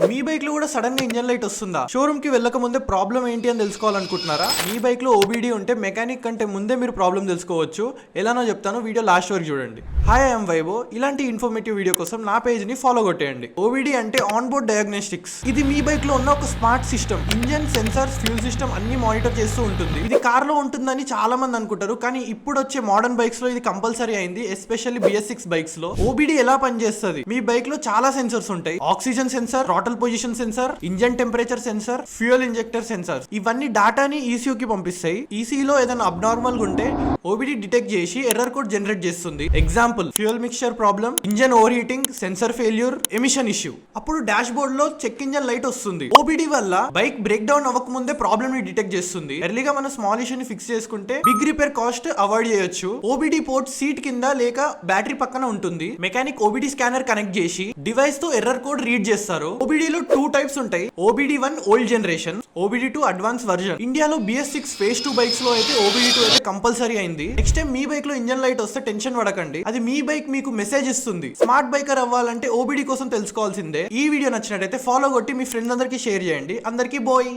మీ bike లో కూడా sudden గా ఇంజన్ లైట్ వస్తుందా? షోరూమ్ కి వెళ్ళక ముందే ప్రాబ్లం ఏంటి అని తెలుసుకోవాలనుకుంటున్నారా? మీ బైక్ లో ఓబీడీ ఉంటే మెకానిక్ కంటే ముందే మీరు ప్రాబ్లం తెలుసుకోవచ్చు. ఎలానో చెప్తాను, వీడియో లాస్ట్ వరకు చూడండి. Hi, I'm Vaibhav. ఇలాంటి ఇన్ఫర్మేటివ్ వీడియో కోసం నా పేజ్ ని ఫాలో కొట్టేయండి. ఓబీడీ అంటే ఆన్ బోర్డ్ డయాగ్నోస్టిక్స్. ఇది మీ బైక్ లో ఉన్న ఒక smart system. Engine, sensors, fuel system అన్ని మానిటర్ చేస్తూ ఉంటుంది. ఇది కార్ లో ఉంటుందని చాలా మంది అనుకుంటారు, కానీ ఇప్పుడు వచ్చే మోడర్న్ బైక్స్ లో ఇది కంపల్సరీ అయింది. ఎస్పెషల్లీ BS6 బైక్స్ లో. ఓబీడీ ఎలా పనిచేస్తుంది? మీ బైక్ లో చాలా సెన్సర్స్ ఉంటాయి. Oxygen sensor, position sensor, engine temperature sensor, fuel injector sensor. ఇవన్నీ డాటాని ECU కి పంపిస్తాయి. ECU లో ఏదైనా అబ్నార్మల్ గా ఉంటే ఓబీడీ డిటెక్ట్ చేసి ఎర్రర్ కోడ్ జనరేట్ చేస్తుంది. Example, fuel mixture problem, engine over heating, sensor failure, emission issue. అప్పుడు డాష్ బోర్డ్ లో చెక్ ఇంజన్ లైట్ వస్తుంది. ఓబీడీ వల్ల బైక్ బ్రేక్ డౌన్ అవ్వక ముందే ప్రాబ్లమ్ ని డిటెక్ట్ చేస్తుంది. ఎర్లీగా మన స్మాల్ ఇష్యూ ని ఫిక్స్ చేసుకుంటే బిగ్ రిపేర్ కాస్ట్ అవాయిడ్ చేయొచ్చు. ఓబీడీ పోర్ట్ సీట్ కింద లేక బ్యాటరీ పక్కన ఉంటుంది. మెకానిక్ ఓబీడీ స్కానర్ కనెక్ట్ చేసి డివైస్ తో ఎర్రర్ కోడ్ రీడ్ చేస్తారు. ఓబీడీలో 2 టైప్స్ ఉంటాయి. OBD1 old generation, OBD2 advance version. ఇండియాలో BS6 phase 2 బైక్స్ లో అయితే OBD2 అయితే కంపల్సరీ అయింది. నెక్స్ట్ టైం మీ బైక్ లో ఇంజన్ లైట్ వస్తే టెన్షన్ పడకండి. అది మీ బైక్ మీకు మెసేజ్ ఇస్తుంది. స్మార్ట్ బైకర్ అవ్వాలంటే OBD కోసం తెలుసుకోవాల్సిందే. ఈ వీడియో నచ్చినట్టయితే ఫాలో కొట్టి మీ ఫ్రెండ్స్ అందరికీ షేర్ చేయండి. అందరికీ బాయ్.